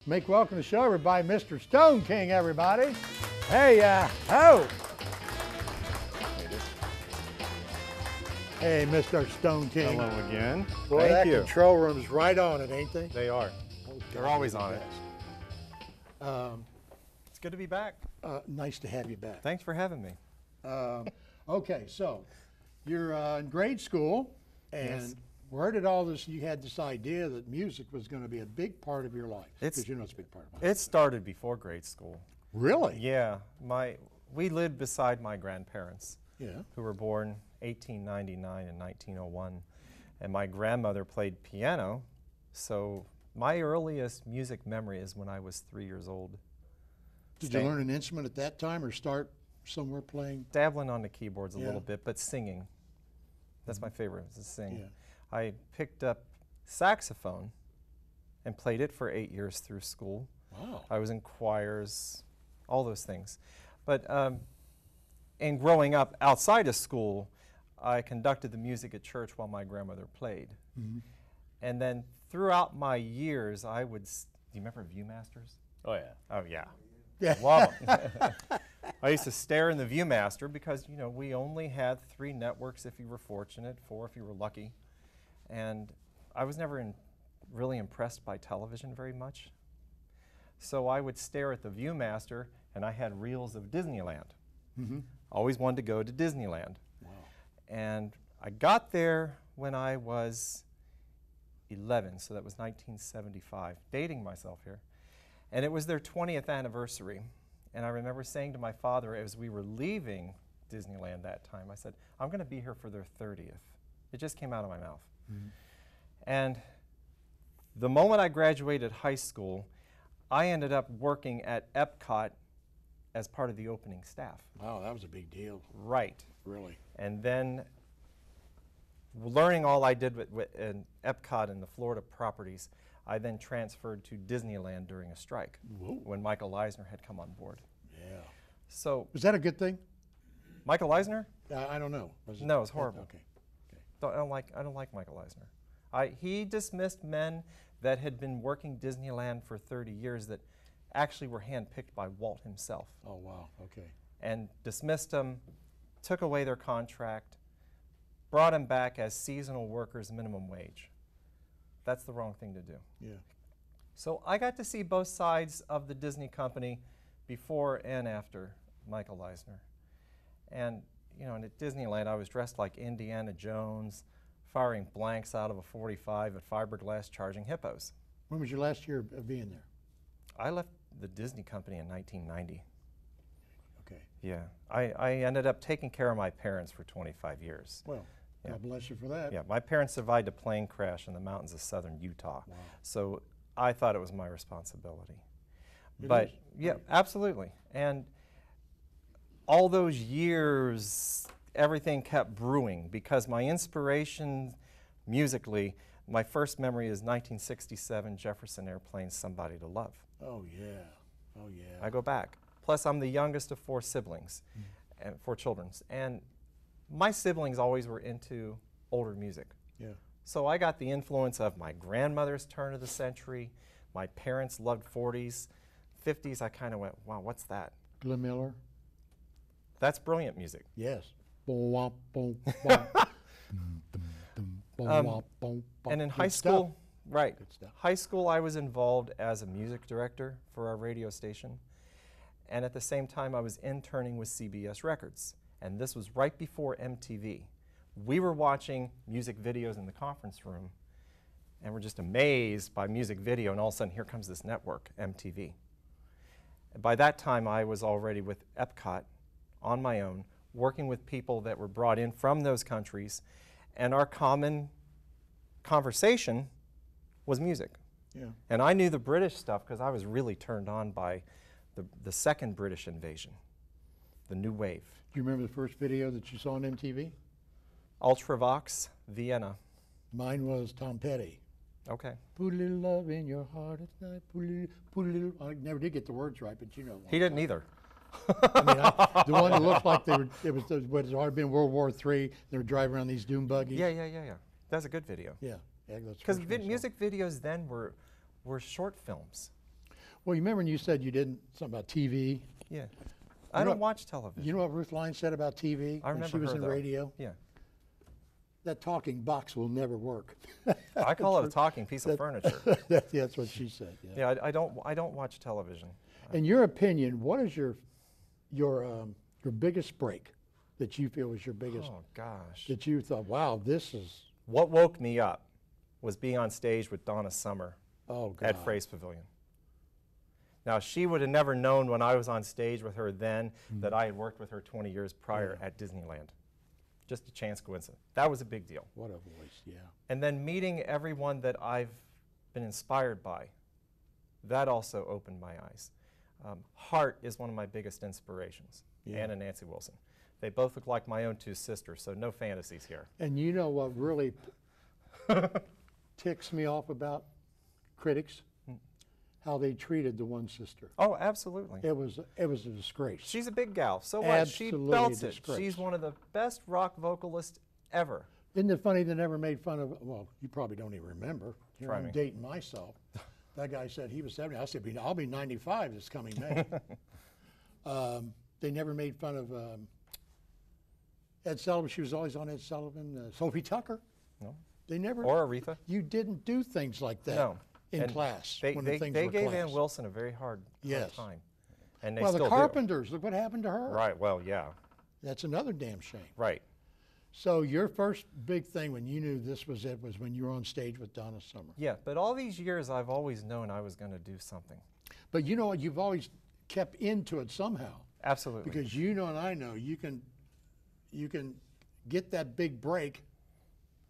Make welcome to the show, everybody, Mr. STONEking, everybody. Hey, ho! Hey, Mr. STONEking. Hello again. Boy, Thank that you. control room's right on it, ain't they? They are. They're always on it. It's good to be back. Nice to have you back. Thanks for having me. Okay, so you're in grade school, and Yes. where did all this, you had this idea that music was going to be a big part of your life? Because you know it's a big part of my life. It started before grade school. Really? Yeah, we lived beside my grandparents, Yeah. who were born 1899 and 1901, and my grandmother played piano, so my earliest music memory is when I was 3 years old. Did you learn an instrument at that time or start somewhere playing? Dabbling on the keyboards a Yeah. little bit, but singing. That's my favorite, is to sing. Yeah. I picked up saxophone and played it for 8 years through school. Wow. I was in choirs, all those things. But in growing up outside of school, I conducted the music at church while my grandmother played. Mm-hmm. And then throughout my years, I would, do you remember Viewmasters? Oh yeah. Oh yeah. Yeah. Love 'em. I used to stare in the Viewmaster because, you know, we only had 3 networks if you were fortunate, 4 if you were lucky. And I was never really impressed by television very much. So I would stare at the Viewmaster, and I had reels of Disneyland. Mm-hmm. Always wanted to go to Disneyland. Wow. And I got there when I was 11, so that was 1975, dating myself here. And it was their 20th anniversary. And I remember saying to my father as we were leaving Disneyland that time, I said, I'm going to be here for their 30th. It just came out of my mouth. Mm-hmm. And the moment I graduated high school, I ended up working at Epcot as part of the opening staff. Wow, that was a big deal. Right. Really. And then learning all I did in Epcot and the Florida properties, I then transferred to Disneyland during a strike. Whoa. When Michael Eisner had come on board. Yeah. So Was that a good thing? Michael Eisner? I don't know. Was No, it's horrible. Okay. I don't like Michael Eisner. He dismissed men that had been working Disneyland for 30 years that actually were handpicked by Walt himself, Oh, wow. Okay. and dismissed them, took away their contract, brought them back as seasonal workers minimum wage. That's the wrong thing to do. Yeah. So I got to see both sides of the Disney company before and after Michael Eisner. And, you know, and at Disneyland, I was dressed like Indiana Jones, firing blanks out of a .45 at fiberglass, charging hippos. When was your last year of being there? I left the Disney company in 1990. Okay. Yeah, I ended up taking care of my parents for 25 years. Well, Yeah. God bless you for that. Yeah, my parents survived a plane crash in the mountains of southern Utah. Wow. So I thought it was my responsibility. It But is. yeah, Right. absolutely. And all those years, everything kept brewing because my inspiration musically, my first memory is 1967 Jefferson Airplane's Somebody to Love. Oh, yeah. Oh, yeah. I go back. Plus, I'm the youngest of 4 siblings, and 4 children. And my siblings always were into older music. Yeah. So I got the influence of my grandmother's turn of the century. My parents loved 40s. 50s, I kind of went, wow, what's that? Glenn Miller? That's brilliant music. Yes. And in high Good stuff. school, right, Good stuff. high school I was involved as a music director for our radio station. And at the same time, I was interning with CBS Records. And this was right before MTV. We were watching music videos in the conference room, and we're just amazed by music video, and all of a sudden, here comes this network, MTV. By that time, I was already with Epcot on my own, working with people that were brought in from those countries, and our common conversation was music. Yeah. And I knew the British stuff because I was really turned on by the second British invasion, the new wave. Do you remember the first video that you saw on MTV? Ultravox, Vienna. Mine was Tom Petty. Okay. Put a little love in your heart at night. Put a little. I never did get the words right, but you know. He didn't either. I mean, the one that looked like they were. It was what had already been World War III. They were driving around these dune buggies. Yeah. That's a good video. Yeah. Yeah, that's the Because first one I saw. music videos then were short films. Well, you remember when you said you didn't, something about TV? Yeah. I don't watch television. You know what Ruth Lyons said about TV I when remember she was her, in though. radio? Yeah. That talking box will never work. I call it a talking piece of furniture. That's what she said. Yeah. Yeah, I don't watch television. In your opinion, what is your biggest break that you feel was your biggest? Oh gosh. That you thought, wow, this is. What woke me up was being on stage with Donna Summer Oh God. at Frey's Pavilion. Now, she would have never known when I was on stage with her then that I had worked with her 20 years prior at Disneyland. Just a chance coincidence. That was a big deal. What a voice, yeah. And then meeting everyone that I've been inspired by, that also opened my eyes. Hart is one of my biggest inspirations, Ann and Nancy Wilson. They both look like my own two sisters, so no fantasies here. And you know what really ticks me off about critics? How they treated the one sister. Oh, absolutely. It was a disgrace. She's a big gal. So what? She Absolutely belts it. disgrace. She's one of the best rock vocalists ever. Isn't it funny they never made fun of, well, you probably don't even remember. Here Try I'm me. dating myself. That guy said he was 70. I said, I'll be 95 this coming May. They never made fun of Ed Sullivan. She was always on Ed Sullivan. Sophie Tucker. No. They never. Or Aretha. You didn't do things like that No. in And class. They, when they, the things they were gave class. Ann Wilson a very hard Yes. time. And they Well, still the do. Carpenters, look what happened to her. Right, well, yeah. That's another damn shame. Right. So your first big thing when you knew this was it was when you were on stage with Donna Summer. Yeah, but all these years I've always known I was going to do something. But you know what? You've always kept into it somehow. Absolutely. Because you know and I know you can get that big break.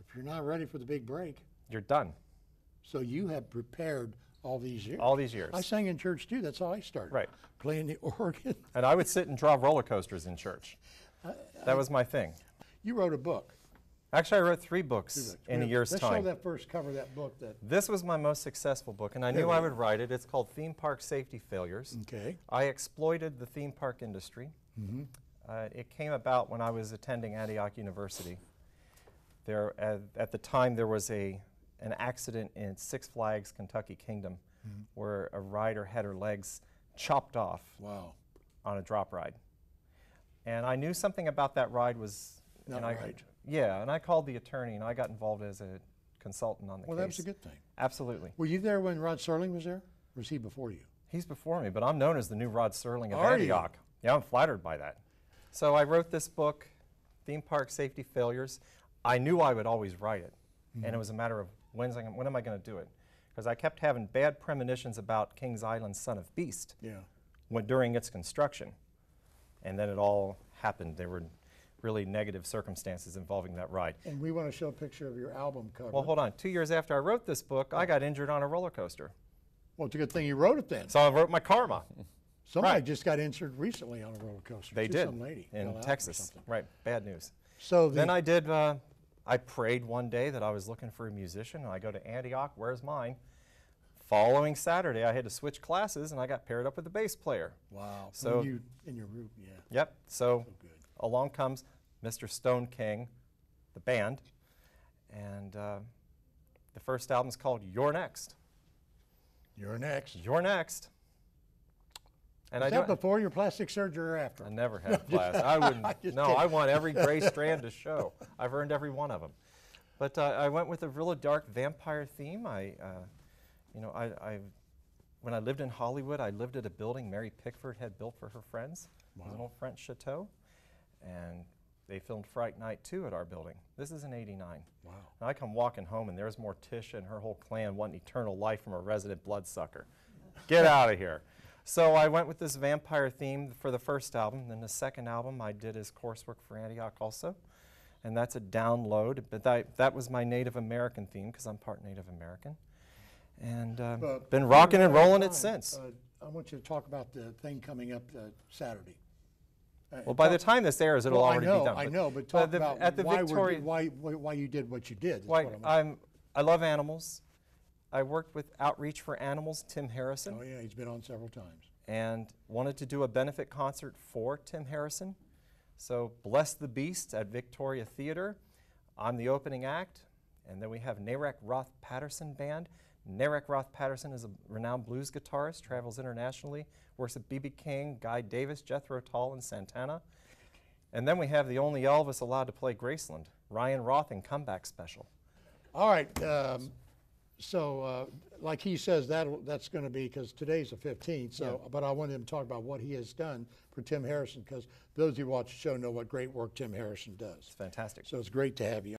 If you're not ready for the big break, You're done. so you have prepared all these years. All these years. I sang in church too. That's how I started. Right. Playing the organ. And I would sit and draw roller coasters in church. That was my thing. You wrote a book. Actually, I wrote 3 books in a year's Let's time. show that first cover of that book. This was my most successful book, and I knew I would write it. It's called Theme Park Safety Failures. Okay. I exploited the theme park industry. It came about when I was attending Antioch University. There, at the time, there was an accident in Six Flags Kentucky Kingdom where a rider had her legs chopped off Wow. on a drop ride. And I knew something about that ride was Not and I, right. Yeah, and I called the attorney, and I got involved as a consultant on the Well, case. that was a good thing. Absolutely. Were you there when Rod Serling was there? Or was he before you? He's before me, but I'm known as the new Rod Serling of Are you? Antioch. Yeah, I'm flattered by that. So I wrote this book, Theme Park Safety Failures. I knew I would always write it, and it was a matter of when am I going to do it? Because I kept having bad premonitions about Kings Island's Son of Beast Yeah. during its construction. And then it all happened. There were really negative circumstances involving that ride. And we want to show a picture of your album cover. Well, hold on. 2 years after I wrote this book, I got injured on a roller coaster. Well, it's a good thing you wrote it then. So I wrote my karma. Somebody right. just got injured recently on a roller coaster. They Just did Some lady in fell out or Texas. something. Right, bad news. So Then I prayed one day that I was looking for a musician, and I go to Antioch, where's mine? Following Saturday, I had to switch classes, and I got paired up with a bass player. wow. So- you in your room, yeah. Yep, so good. along comes Mr. STONEking, the band, and the first album's called You're Next. You're next. You're Next. And Is I that do, before your plastic surgery or after? I never had class. I wouldn't. Just No, kidding. I want every gray strand to show. I've earned every one of them. But I went with a really dark vampire theme. When I lived in Hollywood, I lived at a building Mary Pickford had built for her friends. It was an old French chateau, and they filmed Fright Night 2 at our building. This is in '89. Wow. And I come walking home, and there's Morticia and her whole clan wanting eternal life from a resident bloodsucker. Get out of here. So I went with this vampire theme for the first album. Then the second album I did as coursework for Antioch also. And that's a download. But that was my Native American theme, because I'm part Native American. And But been before rocking we and run out of rolling it time, since. I want you to talk about the thing coming up Saturday. Well, by the time this airs, it'll Well, already be done. I know, but talk about at the why, Victoria, why you did what you did. That's why what I'm- I love animals. I worked with Outreach for Animals, Tim Harrison. Oh yeah, he's been on several times. And wanted to do a benefit concert for Tim Harrison. So Bless the Beast at Victoria Theater. I'm the opening act. And then we have Narek Roth Patterson Band. Narek Roth Patterson is a renowned blues guitarist, travels internationally, works with B.B. King, Guy Davis, Jethro Tull, and Santana. And then we have the only Elvis allowed to play Graceland, Ryan Roth in Comeback Special. All right. So, like he says, that's going to be, because today's the 15th. So, Yeah. but I wanted him to talk about what he has done for Tim Harrison, because those who watch the show know what great work Tim Harrison does. It's fantastic. So it's great to have you